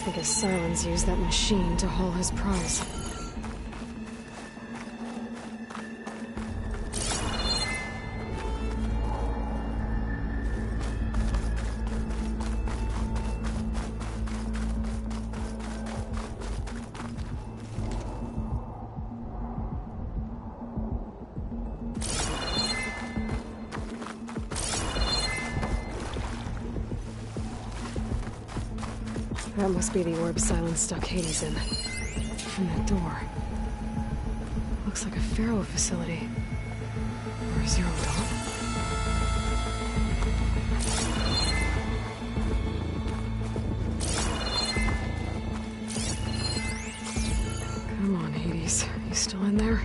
I guess Sylens used that machine to haul his prize. That must be the orb Sylens stuck Hades in. And that door. Looks like a Pharaoh facility. Or a Zero Dawn. Come on, Hades. You still in there?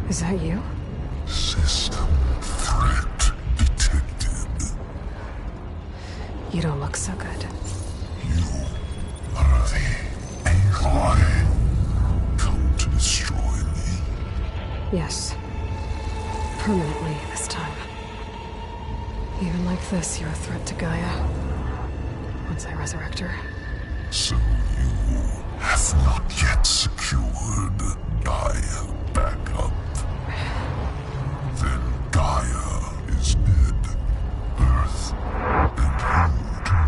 Is that you? System threat detected. You don't look so good. You are the AI come to destroy me. Yes. Permanently this time. Even like this, you're a threat to Gaia. Once I resurrect her. So you have not yet secured Gaia back up. Then Gaia is dead. Earth and you,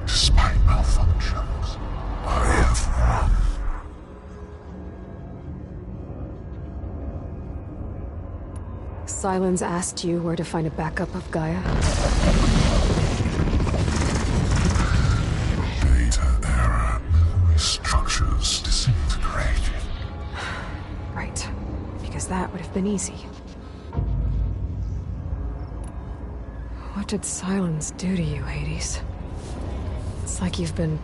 despite malfunctions, I have won. Sylens asked you where to find a backup of Gaia? Data error, memory structures disintegrated. Right. Because that would have been easy. What did Sylens do to you, Hades? It's like you've been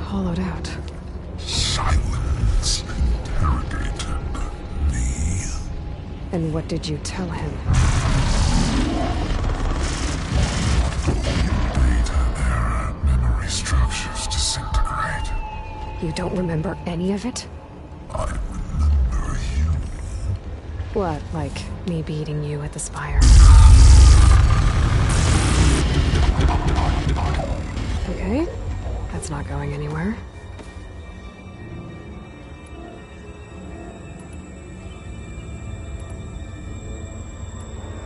hollowed out. Silence interrogated me. And what did you tell him? Data error, memory structures disintegrate. You don't remember any of it? I remember you. What, like me beating you at the Spire? Okay, that's not going anywhere.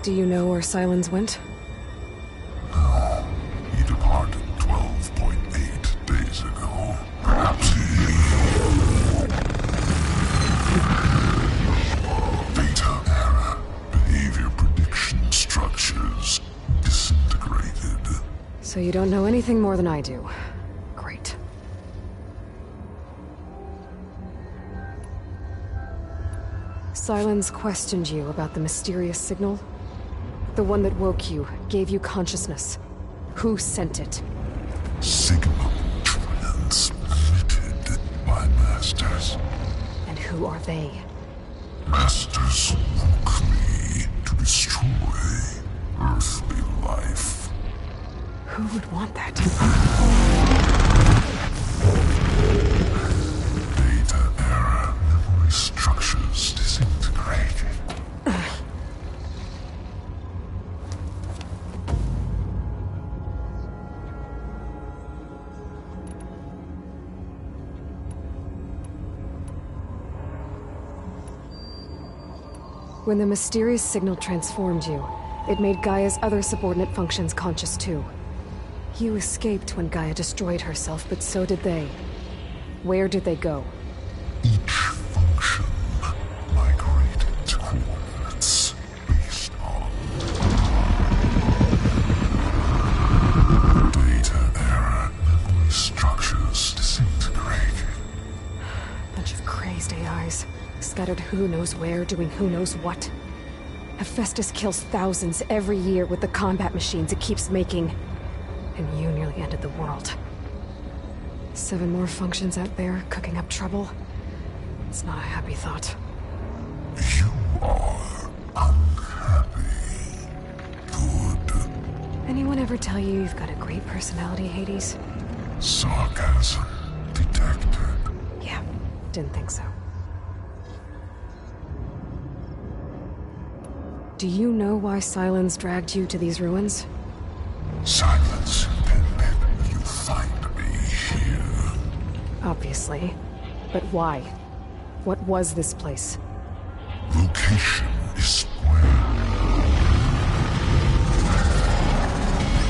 Do you know where Sylens went? No, he departed 12.8 days ago. Perhaps he... Data error, behavior prediction structures disintegrated. So you don't know anything more than I do. Great. Sylens questioned you about the mysterious signal? The one that woke you, gave you consciousness. Who sent it? Signal transmitted by masters. And who are they? Masters woke me to destroy earthly life. Who would want that? Data error, memory structures disintegrated. When the mysterious signal transformed you, it made Gaia's other subordinate functions conscious too. You escaped when Gaia destroyed herself, but so did they. Where did they go? Each function migrated to coordinates based on data error, memory structures disintegrated. Bunch of crazed AIs, scattered who knows where, doing who knows what. Hephaestus kills thousands every year with the combat machines it keeps making. And you nearly ended the world. 7 more functions out there, cooking up trouble. It's not a happy thought. You are unhappy. Good. Anyone ever tell you you've got a great personality, Hades? Sarcasm detected. Yeah, didn't think so. Do you know why Sylens dragged you to these ruins? Silence intended. You find me here. Obviously. But why? What was this place? Location is square.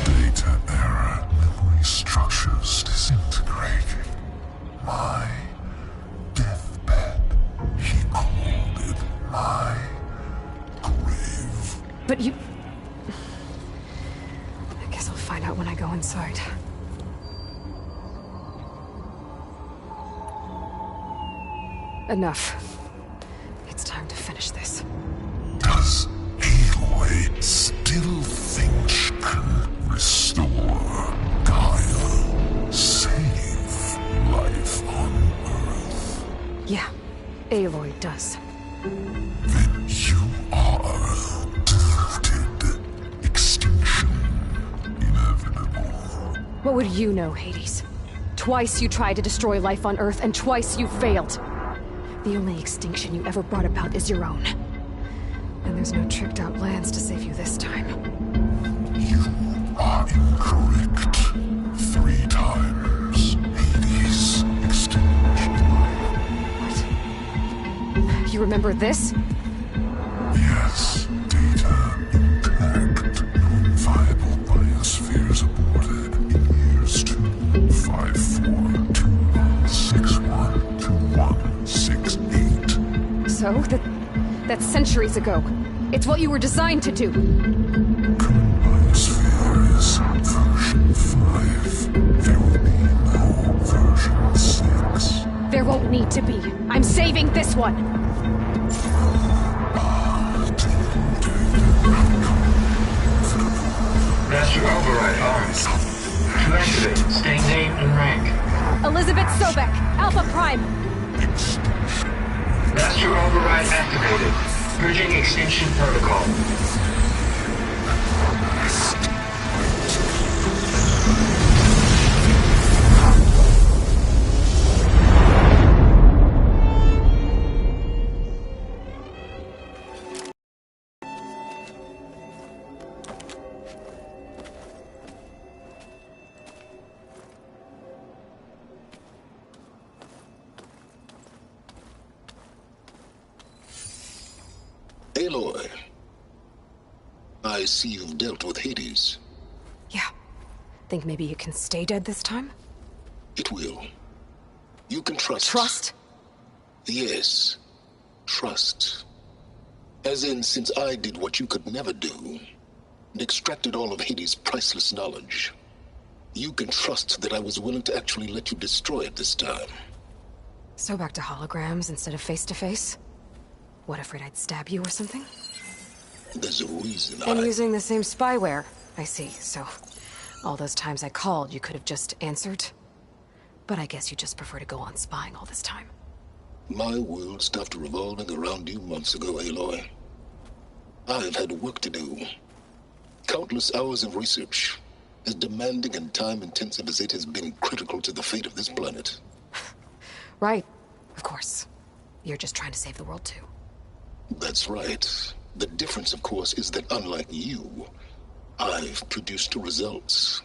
Data error. Memory structures disintegrating. My deathbed. He called it my grave. But you... I guess I'll find out when I go inside. Enough. It's time to finish this. Does Aloy still think she can restore Gaia? Save life on Earth? Yeah, Aloy does. Then you are deluded. Extinction inevitable. What would you know, Hades? Twice you tried to destroy life on Earth, and twice you failed. The only extinction you ever brought about is your own. And there's no tricked-out lands to save you this time. You are incorrect. 3 times. Hades extinguished life. What? You remember this? Yes, data intact. Non-viable biospheres aborted in years 254, 2161, 2168. So? That's centuries ago. It's what you were designed to do. Current biosphere is version 5. There will be no version 6. There won't need to be. I'm saving this one. Master override armed. To activate, state name and rank. Elizabeth Sobek, Alpha Prime. Master override activated. Bridging extinction protocol. Aloy, I see you've dealt with Hades. Yeah. Think maybe you can stay dead this time? It will. You can trust. Trust? Yes. Trust. As in, since I did what you could never do, and extracted all of Hades' priceless knowledge, you can trust that I was willing to actually let you destroy it this time. So back to holograms instead of face-to-face? What, afraid I'd stab you or something? There's a reason And using the same spyware. I see, so... all those times I called, you could have just answered? But I guess you just prefer to go on spying all this time. My world stopped revolving around you months ago, Aloy. I've had work to do. Countless hours of research, as demanding and time-intensive as it has been critical to the fate of this planet. Right. Of course. You're just trying to save the world, too. That's right. The difference, of course, is that unlike you, I've produced results.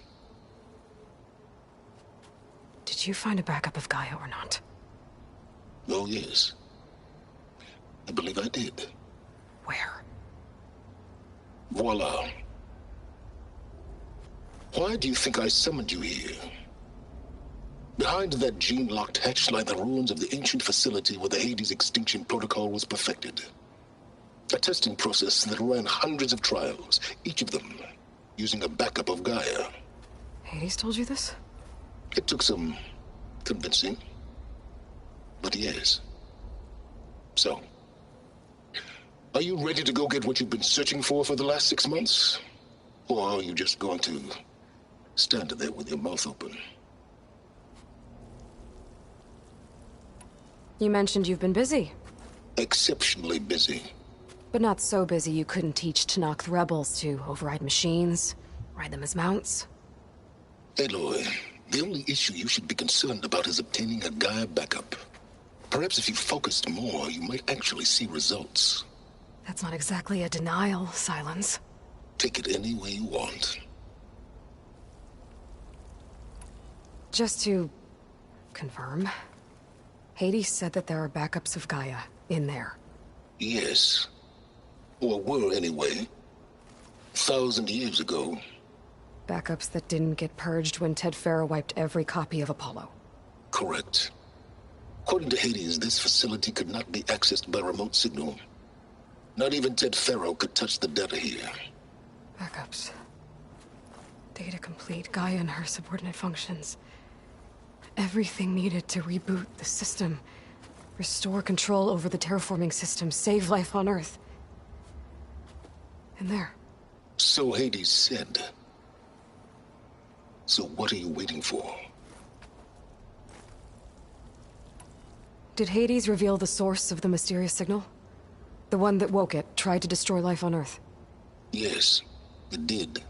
Did you find a backup of Gaia or not? Oh, yes. I believe I did. Where? Voila. Why do you think I summoned you here? Behind that gene-locked hatch lie the ruins of the ancient facility where the Hades extinction protocol was perfected. A testing process that ran hundreds of trials, each of them using a backup of Gaia. Hades told you this? It took some convincing, but yes. So, Are you ready to go get what you've been searching for the last 6 months? Or are you just going to stand there with your mouth open? You mentioned you've been busy. Exceptionally busy. But not so busy you couldn't teach Tenakth the rebels to override machines, ride them as mounts. Aloy, the only issue you should be concerned about is obtaining a Gaia backup. Perhaps if you focused more, you might actually see results. That's not exactly a denial, Silence. Take it any way you want. Just to confirm, Hades said that there are backups of Gaia in there. Yes. Or were anyway. 1,000 years ago. Backups that didn't get purged when Ted Faro wiped every copy of Apollo. Correct. According to Hades, this facility could not be accessed by remote signal. Not even Ted Faro could touch the data here. Backups. Data complete, Gaia and her subordinate functions. Everything needed to reboot the system. Restore control over the terraforming system, save life on Earth. And there. So Hades said. So what are you waiting for? Did Hades reveal the source of the mysterious signal? The one that woke it, tried to destroy life on Earth? Yes, it did.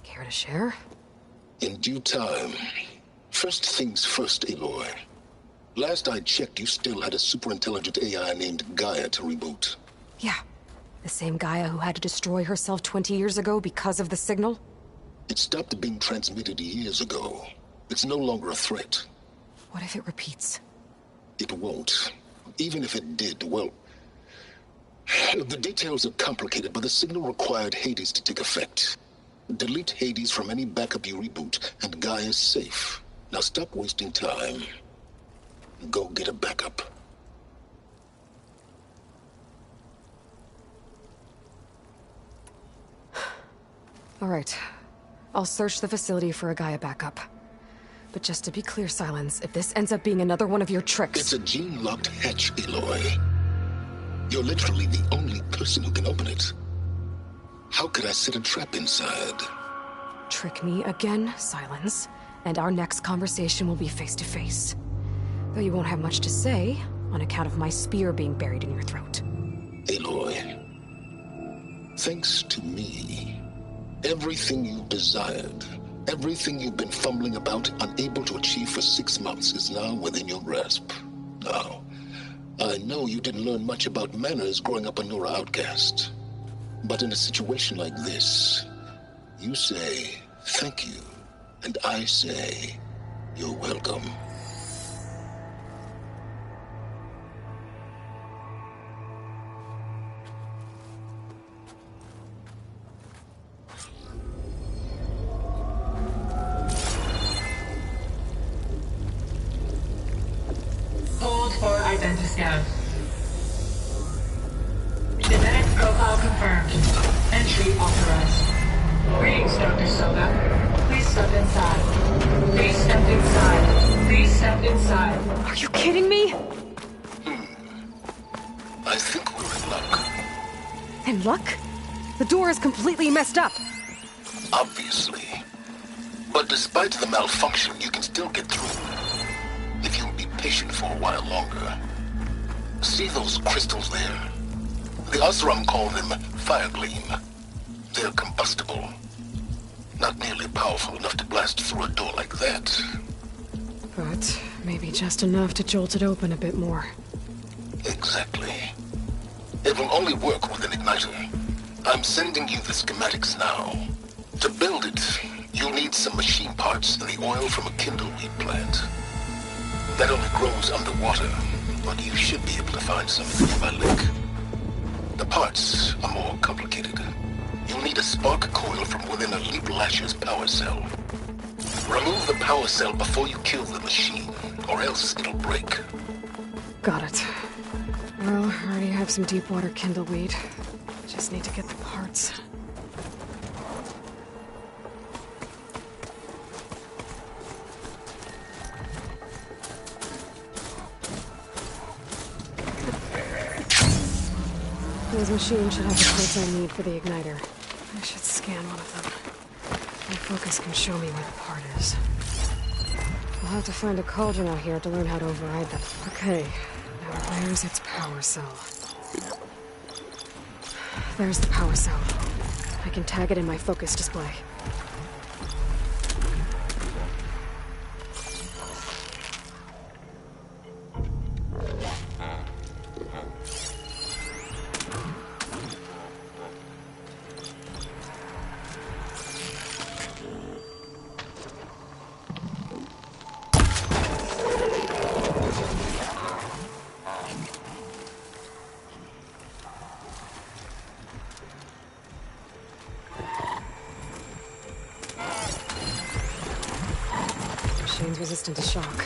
Care to share? In due time. First things first, Aloy. Last I checked, you still had a superintelligent AI named Gaia to reboot. Yeah. The same Gaia who had to destroy herself 20 years ago because of the signal? It stopped being transmitted years ago. It's no longer a threat. What if it repeats? It won't. Even if it did, well... The details are complicated, but the signal required Hades to take effect. Delete Hades from any backup you reboot, and Gaia's safe. Now stop wasting time. Go get a backup. All right. I'll search the facility for a Gaia backup. But just to be clear, Silence, if this ends up being another one of your tricks... It's a gene-locked hatch, Aloy. You're literally the only person who can open it. How could I set a trap inside? Trick me again, Silence, and our next conversation will be face-to-face. Though you won't have much to say, on account of my spear being buried in your throat. Aloy, thanks to me, everything you desired, everything you've been fumbling about, unable to achieve for 6 months, is now within your grasp. Now, I know you didn't learn much about manners growing up a Nora outcast. But in a situation like this, you say, thank you, and I say, you're welcome. Hold for identiscan. Genetic profile confirmed. Entry authorized. Greetings, Dr. Soga. Please step inside. Please step inside. Please step inside. Are you kidding me? I think we're in luck. In luck? The door is completely messed up. Obviously. But despite the malfunction, you can still get through. If you'll be patient for a while longer. See those crystals there? The Oseram call them Firegleam. They're combustible. Not nearly powerful enough to blast through a door like that. But maybe just enough to jolt it open a bit more. Exactly. It will only work with an igniter. I'm sending you the schematics now. To build it, you'll need some machine parts and the oil from a kindleweed plant. That only grows underwater, but you should be able to find some in the nearby lake. The parts are more complicated. You'll need a spark coil from within a Leap Lasher's power cell. Remove the power cell before you kill the machine, or else it'll break. Got it. Well, I already have some deep water kindleweed. Just need to get the parts. These machines should have the parts I need for the igniter. I should scan one of them. My focus can show me where the part is. I'll have to find a cauldron out here to learn how to override them. Okay, now where's its power cell? There's the power cell. I can tag it in my focus display. Machine's resistant to shock.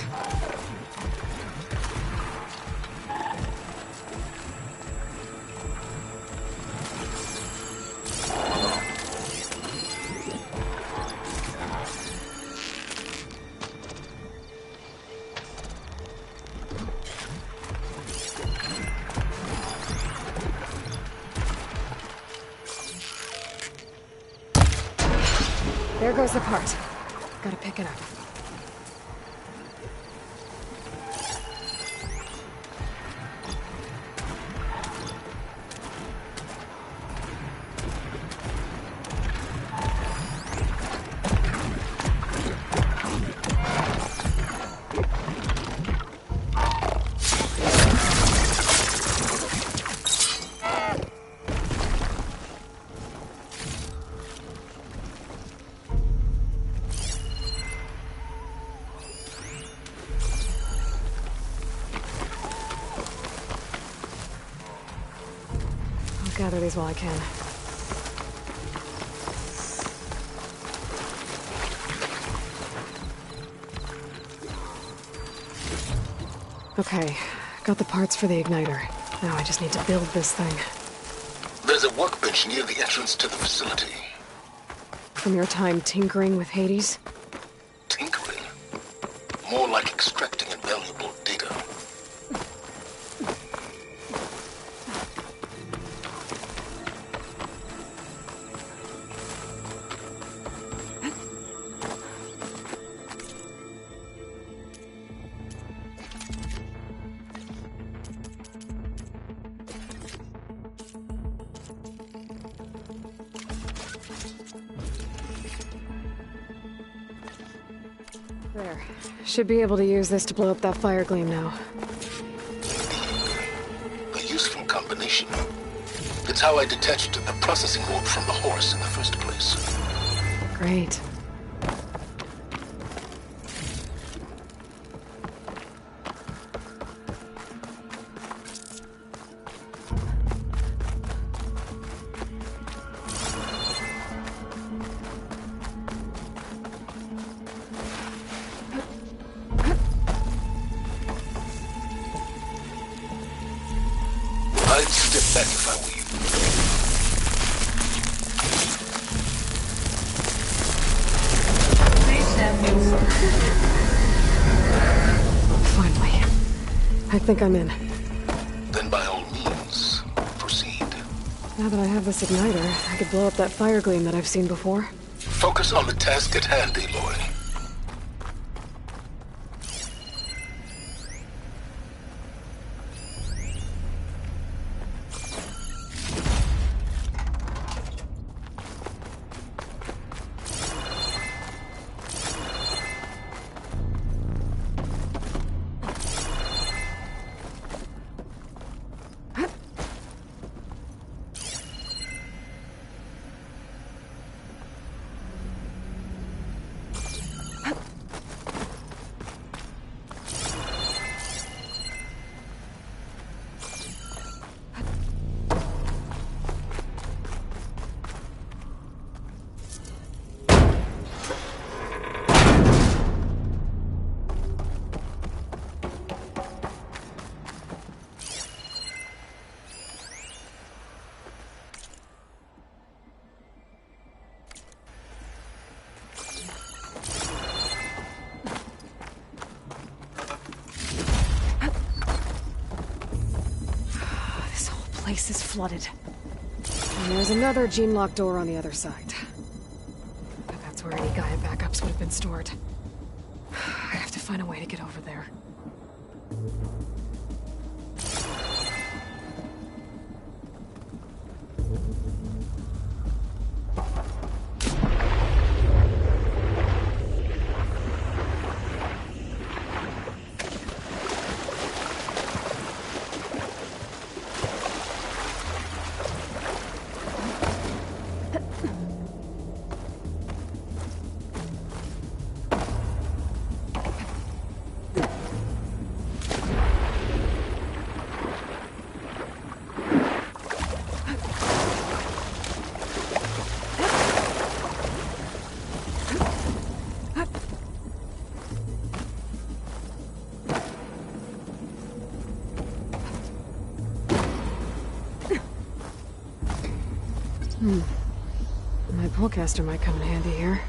There goes the part. Gotta pick it up. Gather these while I can. Okay, got the parts for the igniter. Now I just need to build this thing. There's a workbench near the entrance to the facility. From your time tinkering with Hades? Tinkering? More like extracting invaluable data. There. Should be able to use this to blow up that fire gleam now. A useful combination. It's how I detached the processing orb from the horse in the first place. Great. I'd step back if I were you. Please stand inside. Finally. I think I'm in. Then by all means, proceed. Now that I have this igniter, I could blow up that fire gleam that I've seen before. Focus on the task at hand, Aloy. This whole place is flooded. And there's another gene-locked door on the other side. But that's where any Gaia backups would have been stored. I have to find a way to get over there. My pullcaster might come in handy here.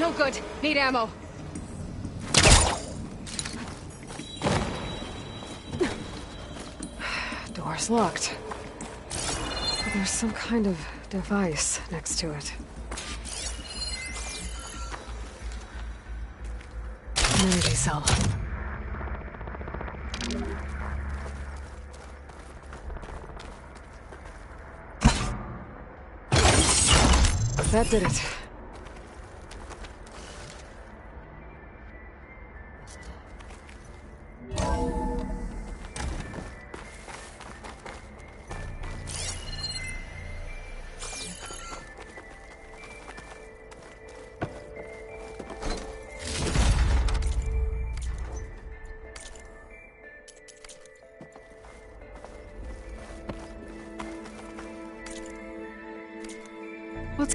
No good. Need ammo. Door's locked. But there's some kind of device next to it. An energy cell. That did it. What's